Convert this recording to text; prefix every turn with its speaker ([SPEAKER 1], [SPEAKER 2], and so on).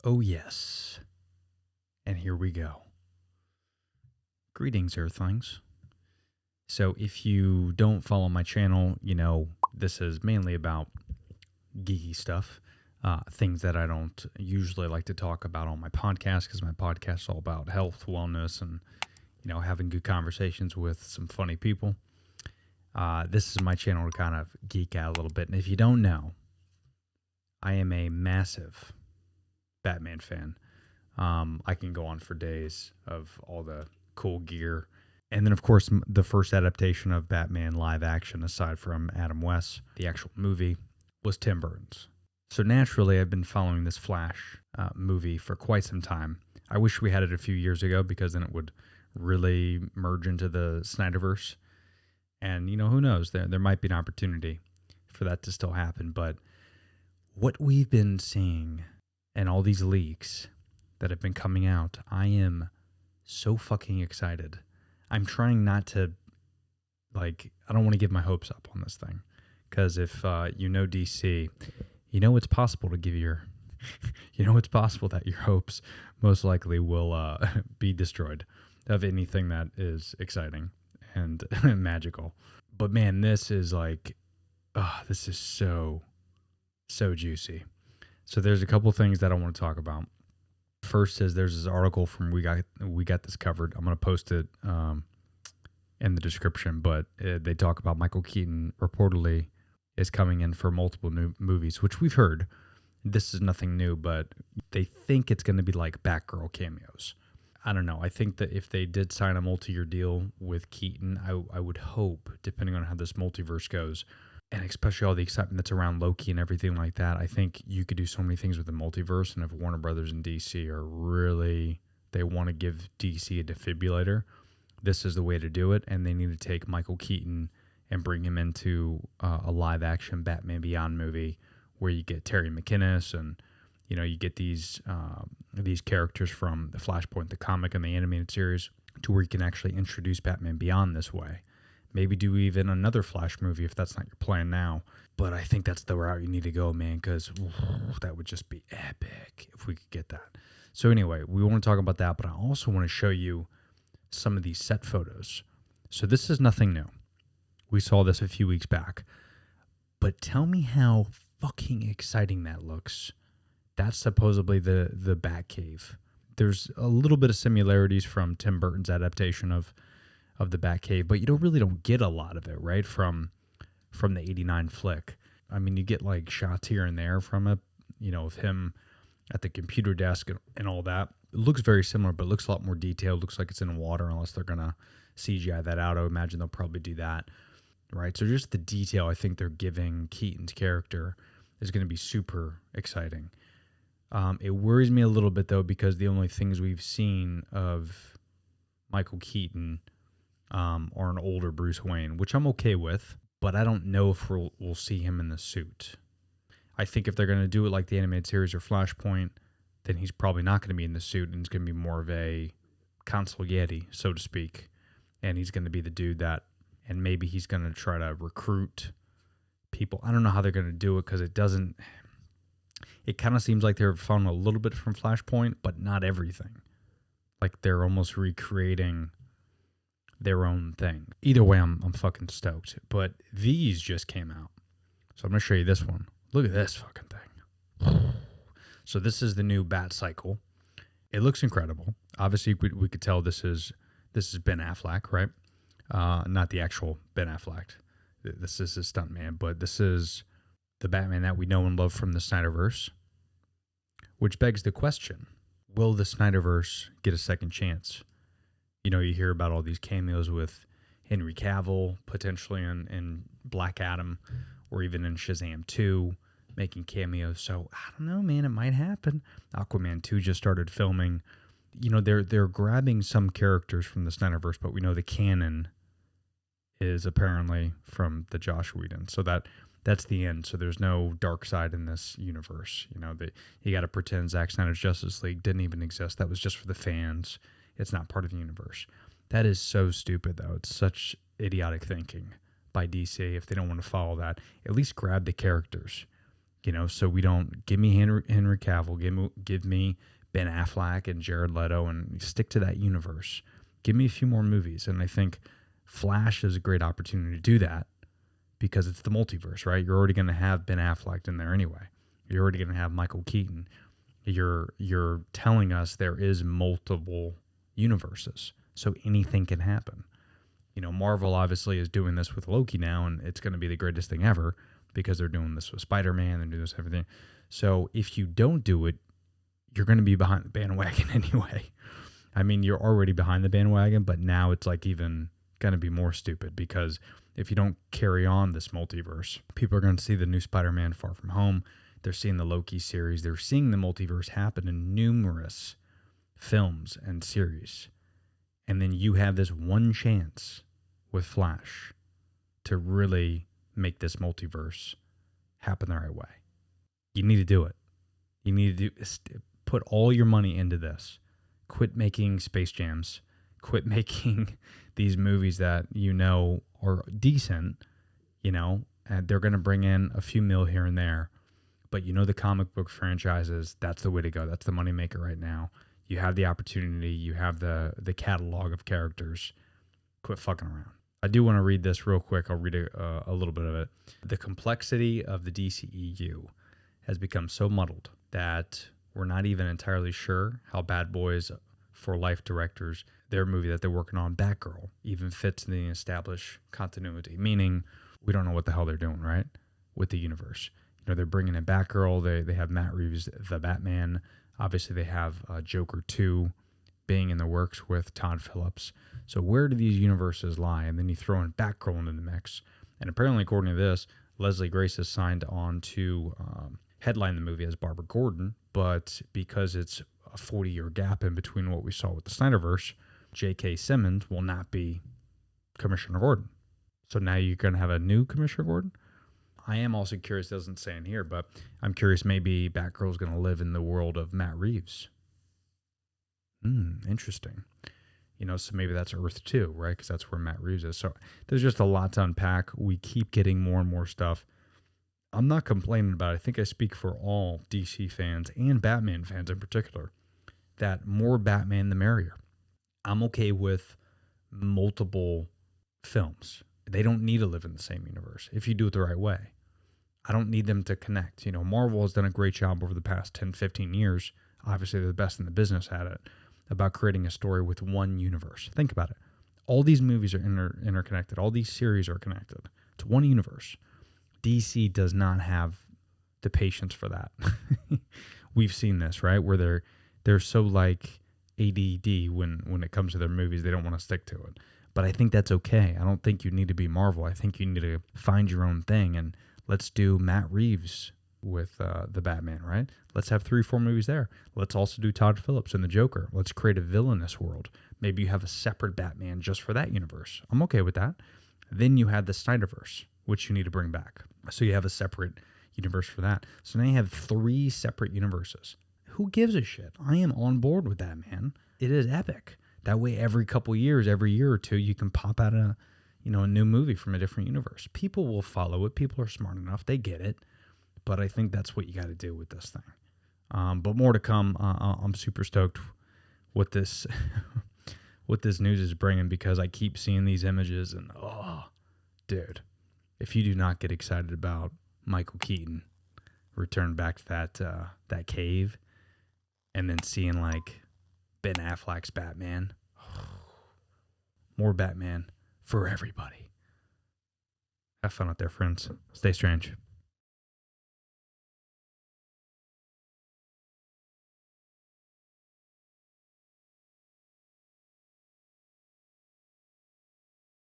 [SPEAKER 1] Oh, yes. And here we go. Greetings, Earthlings. So, if you don't follow my channel, this is mainly about geeky stuff, things that I don't usually like to talk about on my podcast, because my podcast is all about health, wellness, and, having good conversations with some funny people. This is my channel to kind of geek out a little bit. And if you don't know, I am a massive Batman fan. I can go on for days of all the cool gear. And then, of course, the first adaptation of Batman live action, aside from Adam West, the actual movie, was Tim Burton's. So naturally, I've been following this Flash movie for quite some time. I wish we had it a few years ago, because then it would really merge into the Snyderverse. And, who knows? There might be an opportunity for that to still happen. But what we've been seeing and all these leaks that have been coming out, I am so fucking excited. I'm trying not to, I don't want to give my hopes up on this thing. Because if you know DC, it's possible to give your, it's possible that your hopes most likely will be destroyed of anything that is exciting and magical. But man, this is this is so juicy. So there's a couple things that I want to talk about. First is there's this article from We Got This Covered. I'm going to post it in the description, but they talk about Michael Keaton reportedly is coming in for multiple new movies, which we've heard. This is nothing new, but they think it's going to be like Batgirl cameos. I don't know. I think that if they did sign a multi-year deal with Keaton, I would hope, depending on how this multiverse goes, and especially all the excitement that's around Loki and everything like that, I think you could do so many things with the multiverse. And if Warner Brothers and DC are really, they want to give DC a defibrillator, this is the way to do it. And they need to take Michael Keaton and bring him into a live-action Batman Beyond movie where you get Terry McGinnis and, you get these characters from the Flashpoint, the comic, and the animated series, to where you can actually introduce Batman Beyond this way. Maybe do even another Flash movie if that's not your plan now. But I think that's the route you need to go, man, because that would just be epic if we could get that. So anyway, we want to talk about that, but I also want to show you some of these set photos. So this is nothing new. We saw this a few weeks back. But tell me how fucking exciting that looks. That's supposedly the Batcave. There's a little bit of similarities from Tim Burton's adaptation of the Batcave, but you don't get a lot of it, right? From the 89 flick. I mean, you get shots here and there from it, of him at the computer desk and all that. It looks very similar, but it looks a lot more detailed. Looks like it's in water, unless they're going to CGI that out. I imagine they'll probably do that, right? So just the detail I think they're giving Keaton's character is going to be super exciting. It worries me a little bit, though, because the only things we've seen of Michael Keaton or an older Bruce Wayne, which I'm okay with, but I don't know if we'll see him in the suit. I think if they're going to do it like the animated series or Flashpoint, then he's probably not going to be in the suit, and it's going to be more of a consigliere, so to speak, and he's going to be the dude that, and maybe he's going to try to recruit people. I don't know how they're going to do it, because it kind of seems like they're following a little bit from Flashpoint, but not everything. Like they're almost recreating their own thing. Either way, I'm fucking stoked. But these just came out. So I'm going to show you this one. Look at this fucking thing. So this is the new Bat Cycle. It looks incredible. Obviously, we could tell this is Ben Affleck, right? Not the actual Ben Affleck. This is his stuntman, but this is the Batman that we know and love from the Snyderverse. Which begs the question, will the Snyderverse get a second chance? You hear about all these cameos with Henry Cavill, potentially in Black Adam, or even in Shazam 2, making cameos. So, I don't know, man, it might happen. Aquaman 2 just started filming. They're grabbing some characters from the Snyderverse, but we know the canon is apparently from the Joss Whedon. So that's the end. So there's no dark side in this universe. You got to pretend Zack Snyder's Justice League didn't even exist. That was just for the fans. It's not part of the universe. That is so stupid, though. It's such idiotic thinking by DC. If they don't want to follow that, at least grab the characters. So we don't give me Henry Cavill, give me Ben Affleck and Jared Leto, and stick to that universe. Give me a few more movies, and I think Flash is a great opportunity to do that because it's the multiverse, right? You're already going to have Ben Affleck in there anyway. You're already going to have Michael Keaton. You're telling us there is multiple universes, so anything can happen. Marvel obviously is doing this with Loki now, and it's going to be the greatest thing ever because they're doing this with Spider-Man and doing this everything. So if you don't do it, you're going to be behind the bandwagon anyway. I mean, you're already behind the bandwagon, but now it's like even going to be more stupid because if you don't carry on this multiverse, people are going to see the new Spider-Man Far From Home. They're seeing the Loki series. They're seeing the multiverse happen in numerous films and series. And then you have this one chance with Flash to really make this multiverse happen the right way. You need to do it. You need to put all your money into this. Quit making Space Jams. Quit making these movies that are decent, and they're going to bring in a few mil here and there. But the comic book franchises, that's the way to go. That's the moneymaker right now. You have the opportunity. You have the catalog of characters. Quit fucking around. I do want to read this real quick. I'll read a little bit of it. The complexity of the DCEU has become so muddled that we're not even entirely sure how Bad Boys for Life directors, their movie that they're working on, Batgirl, even fits in the established continuity. Meaning, we don't know what the hell they're doing, right? With the universe. They're bringing in Batgirl. They have Matt Reeves, the Batman. Obviously, they have Joker 2 being in the works with Todd Phillips. So where do these universes lie? And then you throw in Batgirl into the mix. And apparently, according to this, Leslie Grace has signed on to headline the movie as Barbara Gordon. But because it's a 40-year gap in between what we saw with the Snyderverse, J.K. Simmons will not be Commissioner Gordon. So now you're going to have a new Commissioner Gordon? I am also curious, it doesn't say in here, but I'm curious maybe Batgirl's going to live in the world of Matt Reeves. Interesting. So maybe that's Earth 2, right? Because that's where Matt Reeves is. So there's just a lot to unpack. We keep getting more and more stuff. I'm not complaining about it. I think I speak for all DC fans and Batman fans in particular, that more Batman the merrier. I'm okay with multiple films. They don't need to live in the same universe if you do it the right way. I don't need them to connect. Marvel has done a great job over the past 10, 15 years. Obviously, they're the best in the business at it, about creating a story with one universe. Think about it. All these movies are interconnected. All these series are connected. It's one universe. DC does not have the patience for that. We've seen this, right? Where they're so like ADD when it comes to their movies, they don't want to stick to it. But I think that's okay. I don't think you need to be Marvel. I think you need to find your own thing. And let's do Matt Reeves with the Batman, right? Let's have 3-4 movies there. Let's also do Todd Phillips and the Joker. Let's create a villainous world. Maybe you have a separate Batman just for that universe. I'm okay with that. Then you have the Snyderverse, which you need to bring back. So you have a separate universe for that. So now you have 3 separate universes. Who gives a shit? I am on board with that, man. It is epic. That way, every couple years, every year or two, you can pop out a new movie from a different universe. People will follow it. People are smart enough. They get it. But I think that's what you got to do with this thing. But more to come. I'm super stoked what this what this news is bringing because I keep seeing these images and dude, if you do not get excited about Michael Keaton return back to that cave and then seeing like Ben Affleck's Batman, more Batman for everybody. Have fun out there, friends. Stay strange.